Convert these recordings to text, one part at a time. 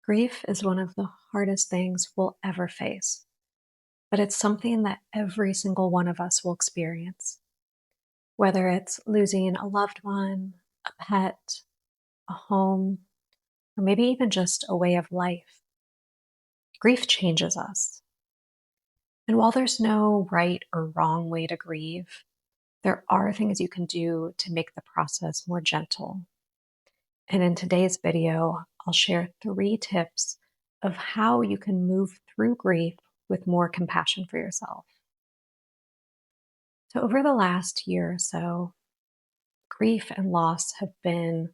Grief is one of the hardest things we'll ever face, but it's something that every single one of us will experience. Whether it's losing a loved one, a pet, a home, or maybe even just a way of life, grief changes us. And while there's no right or wrong way to grieve, there are things you can do to make the process more gentle. And in today's video, I'll share 3 tips of how you can move through grief with more compassion for yourself. So, over the last year or so, grief and loss have been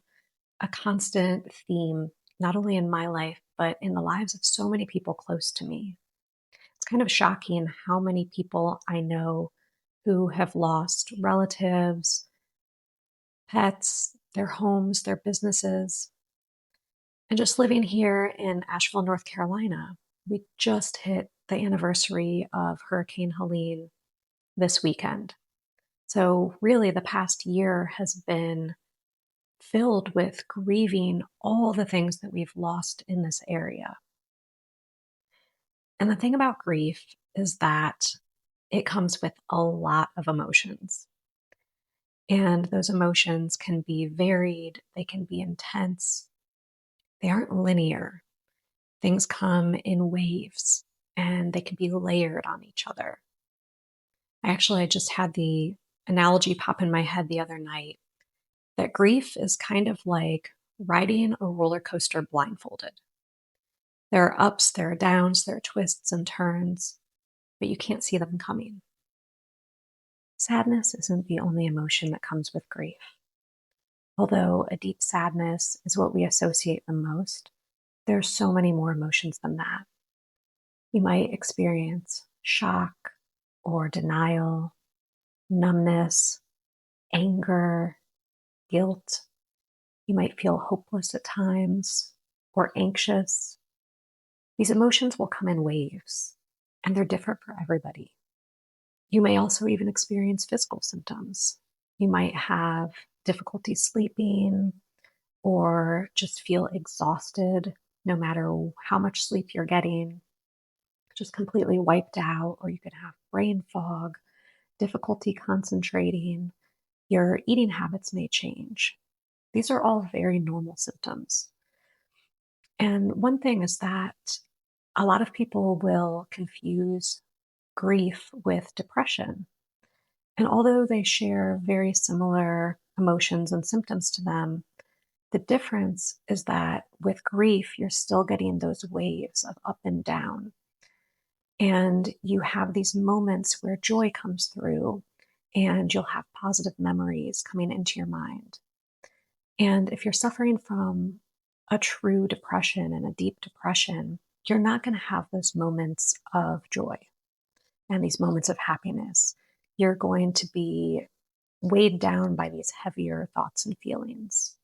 a constant theme, not only in my life, but in the lives of so many people close to me. It's kind of shocking how many people I know who have lost relatives, pets, their homes, their businesses. And just living here in Asheville, North Carolina, we just hit the anniversary of Hurricane Helene this weekend. So, really, the past year has been filled with grieving all the things that we've lost in this area. And the thing about grief is that it comes with a lot of emotions. And those emotions can be varied, they can be intense, they aren't linear. Things come in waves and they can be layered on each other. I just had the analogy pop in my head the other night that grief is kind of like riding a roller coaster blindfolded. There are ups, there are downs, there are twists and turns, but you can't see them coming. Sadness isn't the only emotion that comes with grief. Although a deep sadness is what we associate the most, there are so many more emotions than that. You might experience shock or denial, numbness, anger, guilt. You might feel hopeless at times or anxious. These emotions will come in waves, and they're different for everybody. You may also even experience physical symptoms. You might have difficulty sleeping or just feel exhausted no matter how much sleep you're getting, just completely wiped out, or you could have brain fog, difficulty concentrating. Your eating habits may change. These are all very normal symptoms. And one thing is that a lot of people will confuse grief with depression. And although they share very similar emotions and symptoms to them, the difference is that with grief, you're still getting those waves of up and down. And you have these moments where joy comes through and you'll have positive memories coming into your mind. And if you're suffering from a true depression and a deep depression, you're not going to have those moments of joy and these moments of happiness. You're going to be weighed down by these heavier thoughts and feelings.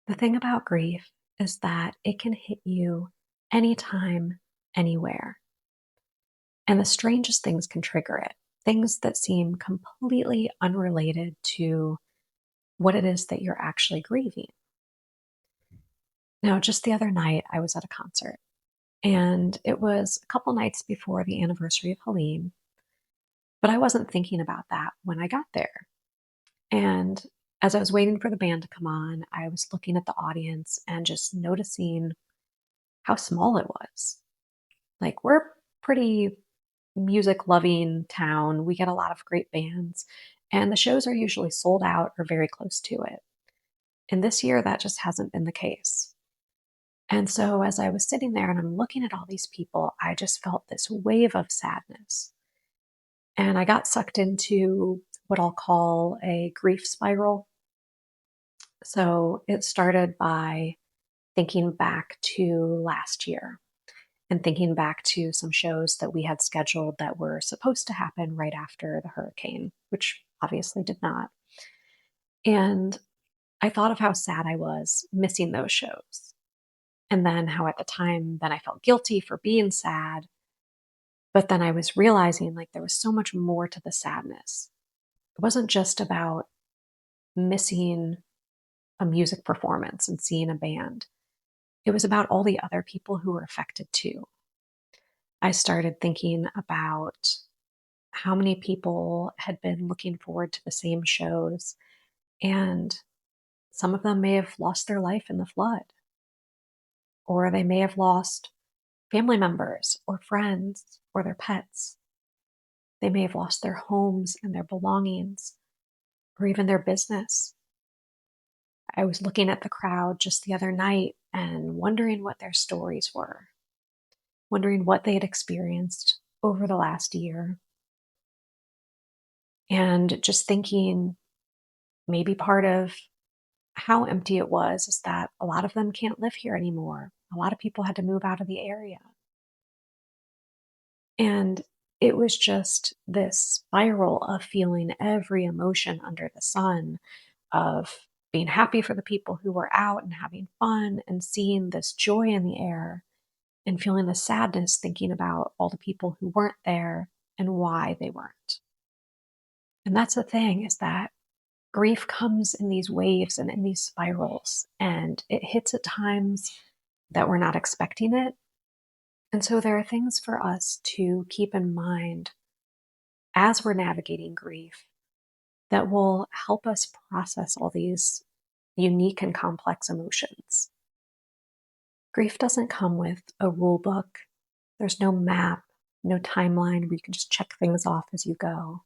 The thing about grief is that it can hit you anytime, anywhere. And the strangest things can trigger it. Things that seem completely unrelated to what it is that you're actually grieving. Now, just the other night, I was at a concert, and it was a couple nights before the anniversary of Helene, but I wasn't thinking about that when I got there. And as I was waiting for the band to come on, I was looking at the audience and just noticing how small it was. Like, we're a pretty music loving town. We get a lot of great bands, and the shows are usually sold out or very close to it. And this year, that just hasn't been the case. And so, as I was sitting there and I'm looking at all these people, I just felt this wave of sadness. And I got sucked into what I'll call a grief spiral. So, it started by thinking back to last year and thinking back to some shows that we had scheduled that were supposed to happen right after the hurricane, which obviously did not. And I thought of how sad I was missing those shows. And then how at the time, then I felt guilty for being sad. But then I was realizing like there was so much more to the sadness. It wasn't just about missing a music performance and seeing a band. It was about all the other people who were affected too. I started thinking about how many people had been looking forward to the same shows, and some of them may have lost their life in the flood, or they may have lost family members or friends or their pets. They may have lost their homes and their belongings or even their business. I was looking at the crowd just the other night and wondering what their stories were, wondering what they had experienced over the last year, and just thinking maybe part of how empty it was is that a lot of them can't live here anymore. A lot of people had to move out of the area. And it was just this spiral of feeling every emotion under the sun, of being happy for the people who were out and having fun and seeing this joy in the air, and feeling the sadness thinking about all the people who weren't there and why they weren't. And that's the thing, is that grief comes in these waves and in these spirals, and it hits at times that we're not expecting it. And so there are things for us to keep in mind as we're navigating grief that will help us process all these unique and complex emotions. Grief doesn't come with a rule book. There's no map, no timeline where you can just check things off as you go.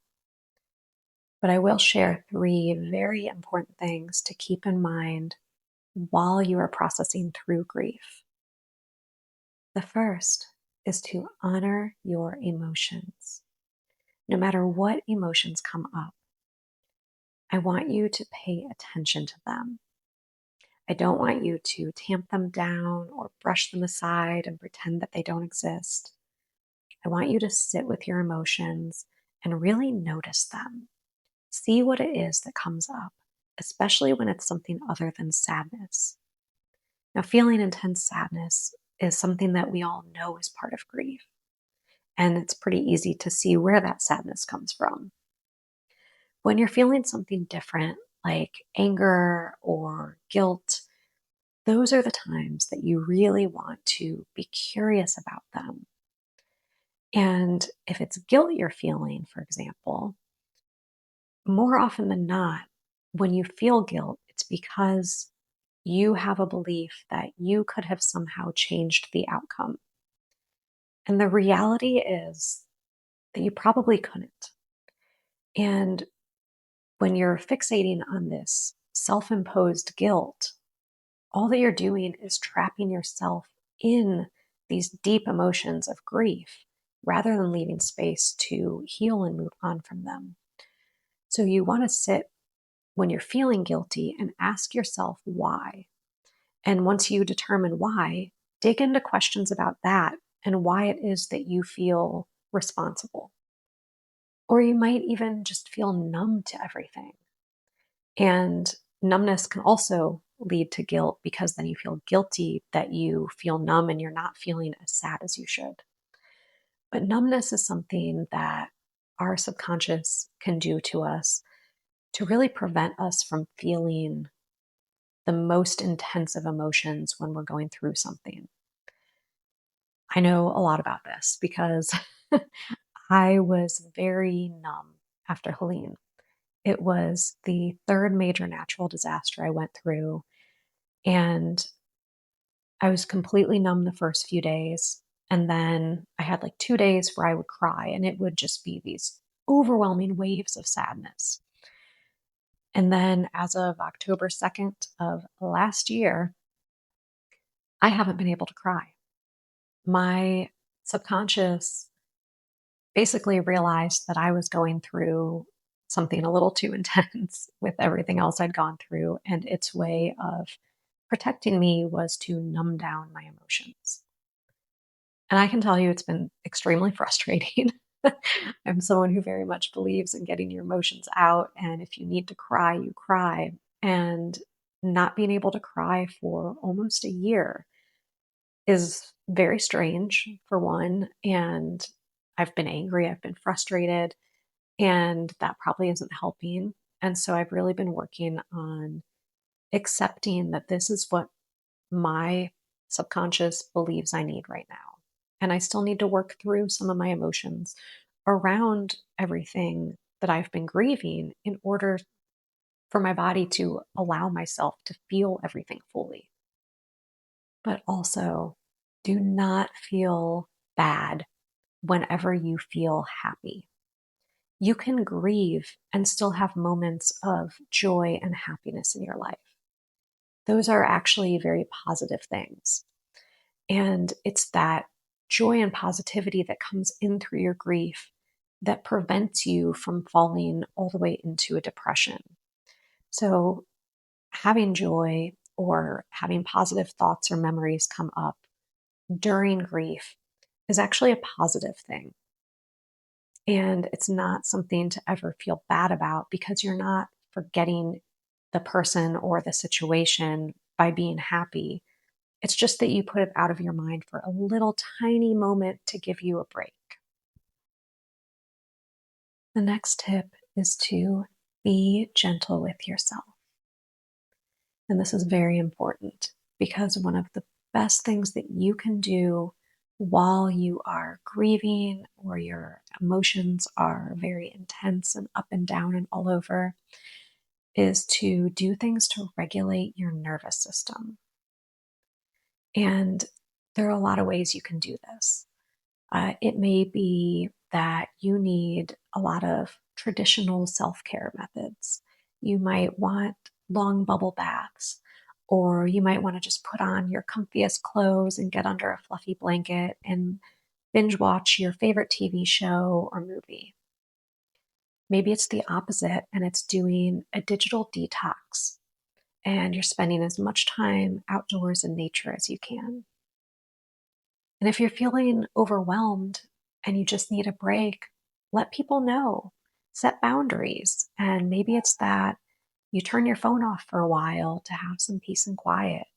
But I will share three very important things to keep in mind while you are processing through grief. The first is to honor your emotions. No matter what emotions come up, I want you to pay attention to them. I don't want you to tamp them down or brush them aside and pretend that they don't exist. I want you to sit with your emotions and really notice them. See what it is that comes up, especially when it's something other than sadness. Now, feeling intense sadness is something that we all know is part of grief, and it's pretty easy to see where that sadness comes from. When you're feeling something different, like anger or guilt, those are the times that you really want to be curious about them. And if it's guilt you're feeling, for example, more often than not, when you feel guilt, it's because you have a belief that you could have somehow changed the outcome. And the reality is that you probably couldn't. And when you're fixating on this self imposed guilt, all that you're doing is trapping yourself in these deep emotions of grief rather than leaving space to heal and move on from them. So you want to sit when you're feeling guilty and ask yourself why. And once you determine why, dig into questions about that and why it is that you feel responsible. Or you might even just feel numb to everything. And numbness can also lead to guilt, because then you feel guilty that you feel numb and you're not feeling as sad as you should. But numbness is something that our subconscious can do to us to really prevent us from feeling the most intensive emotions when we're going through something. I know a lot about this because I was very numb after Helene. It was the third major natural disaster I went through, and I was completely numb the first few days. And then I had like 2 days where I would cry, and it would just be these overwhelming waves of sadness. And then as of October 2nd of last year, I haven't been able to cry. My subconscious basically realized that I was going through something a little too intense with everything else I'd gone through, and its way of protecting me was to numb down my emotions. And I can tell you it's been extremely frustrating. I'm someone who very much believes in getting your emotions out, and if you need to cry, you cry. And not being able to cry for almost a year is very strange, for one. And I've been angry, I've been frustrated, and that probably isn't helping. And so I've really been working on accepting that this is what my subconscious believes I need right now. And I still need to work through some of my emotions around everything that I've been grieving in order for my body to allow myself to feel everything fully. But also, do not feel bad whenever you feel happy. You can grieve and still have moments of joy and happiness in your life. Those are actually very positive things. And it's that joy and positivity that comes in through your grief that prevents you from falling all the way into a depression. So, having joy or having positive thoughts or memories come up during grief is actually a positive thing. And it's not something to ever feel bad about because you're not forgetting the person or the situation by being happy. It's just that you put it out of your mind for a little tiny moment to give you a break. The next tip is to be gentle with yourself. And this is very important because one of the best things that you can do while you are grieving or your emotions are very intense and up and down and all over is to do things to regulate your nervous system. And there are a lot of ways you can do this. It may be that you need a lot of traditional self care methods. You might want long bubble baths, or you might want to just put on your comfiest clothes and get under a fluffy blanket and binge watch your favorite TV show or movie. Maybe it's the opposite and it's doing a digital detox and you're spending as much time outdoors in nature as you can. And if you're feeling overwhelmed and you just need a break, let people know. Set boundaries. And maybe it's that you turn your phone off for a while to have some peace and quiet.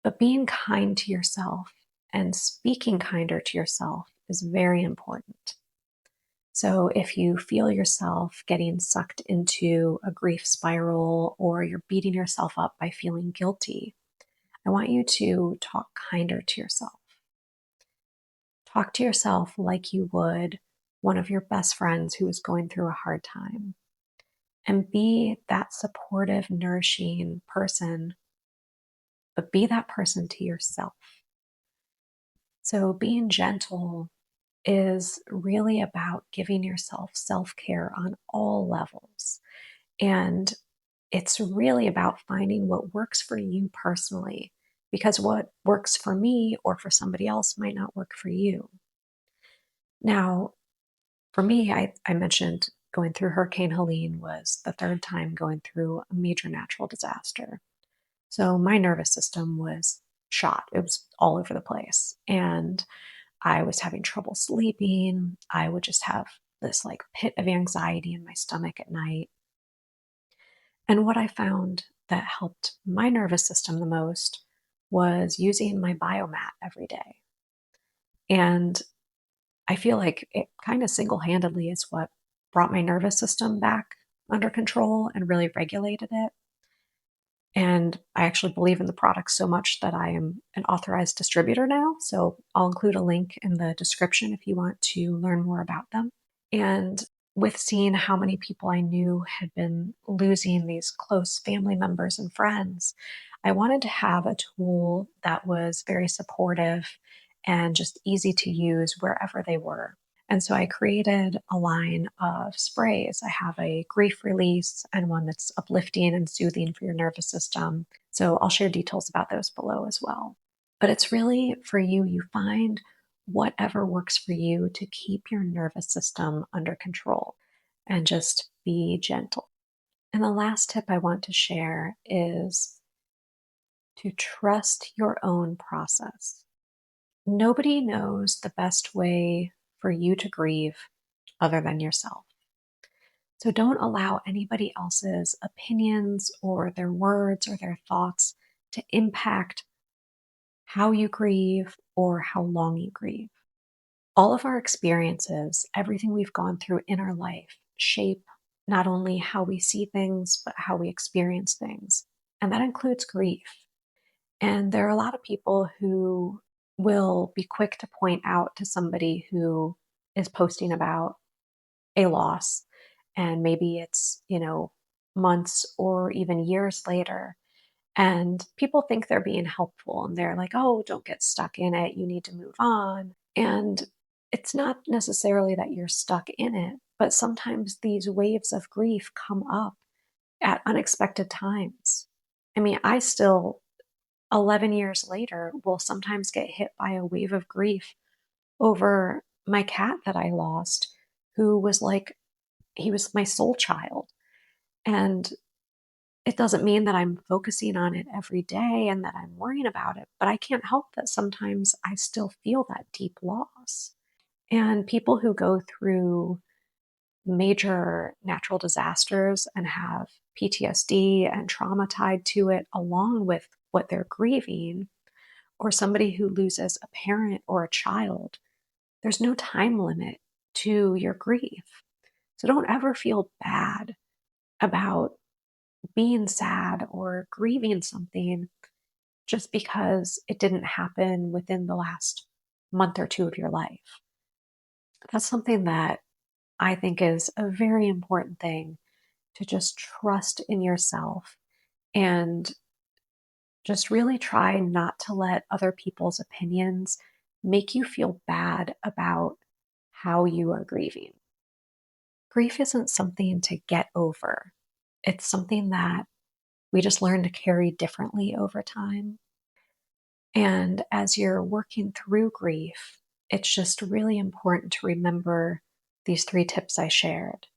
But being kind to yourself and speaking kinder to yourself is very important. So if you feel yourself getting sucked into a grief spiral or you're beating yourself up by feeling guilty, I want you to talk kinder to yourself. Talk to yourself like you would one of your best friends who is going through a hard time. And be that supportive, nourishing person, but be that person to yourself. So, being gentle is really about giving yourself self care on all levels. And it's really about finding what works for you personally, because what works for me or for somebody else might not work for you. Now, for me, I mentioned going through Hurricane Helene was the third time going through a major natural disaster. So my nervous system was shot. It was all over the place. And I was having trouble sleeping. I would just have this like pit of anxiety in my stomach at night. And what I found that helped my nervous system the most was using my biomat every day. And I feel like it kind of single handedly is what brought my nervous system back under control and really regulated it. And I actually believe in the product so much that I am an authorized distributor now. So I'll include a link in the description if you want to learn more about them. And with seeing how many people I knew had been losing these close family members and friends, I wanted to have a tool that was very supportive and just easy to use wherever they were. And so I created a line of sprays. I have a grief release and one that's uplifting and soothing for your nervous system. So I'll share details about those below as well. But it's really for you, you find whatever works for you to keep your nervous system under control and just be gentle. And the last tip I want to share is to trust your own process. Nobody knows the best way for you to grieve other than yourself. So don't allow anybody else's opinions or their words or their thoughts to impact how you grieve or how long you grieve. All of our experiences, everything we've gone through in our life, shape not only how we see things, but how we experience things. And that includes grief. And there are a lot of people who will be quick to point out to somebody who is posting about a loss, and maybe it's, months or even years later. And people think they're being helpful and they're like, oh, don't get stuck in it. You need to move on. And it's not necessarily that you're stuck in it, but sometimes these waves of grief come up at unexpected times. I mean, I still, 11 years later, will sometimes get hit by a wave of grief over my cat that I lost, who was like, he was my soul child. And it doesn't mean that I'm focusing on it every day and that I'm worrying about it, but I can't help that sometimes I still feel that deep loss. And people who go through major natural disasters and have PTSD and trauma tied to it, along with what they're grieving, or somebody who loses a parent or a child, there's no time limit to your grief. So don't ever feel bad about being sad or grieving something just because it didn't happen within the last month or two of your life. That's something that I think is a very important thing, to just trust in yourself and just really try not to let other people's opinions make you feel bad about how you are grieving. Grief isn't something to get over, it's something that we just learn to carry differently over time. And as you're working through grief, it's just really important to remember these three tips I shared.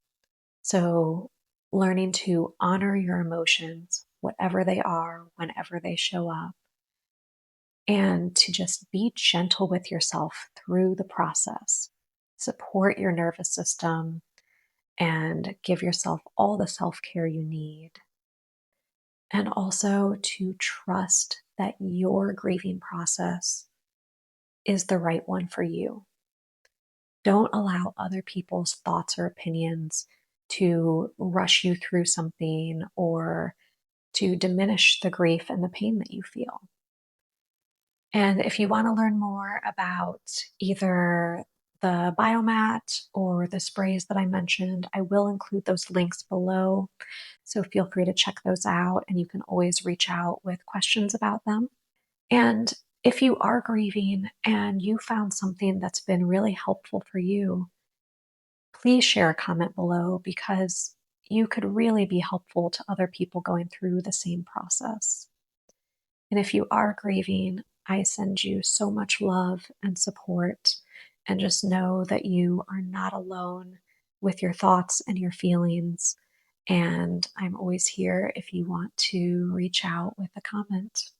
So, learning to honor your emotions, whatever they are, whenever they show up, and to just be gentle with yourself through the process. Support your nervous system and give yourself all the self care you need. And also to trust that your grieving process is the right one for you. Don't allow other people's thoughts or opinions to rush you through something or to diminish the grief and the pain that you feel. And if you want to learn more about either the biomat or the sprays that I mentioned, I will include those links below. So feel free to check those out, and you can always reach out with questions about them. And if you are grieving and you found something that's been really helpful for you, please share a comment below, because you could really be helpful to other people going through the same process. And if you are grieving, I send you so much love and support. And just know that you are not alone with your thoughts and your feelings. And I'm always here if you want to reach out with a comment.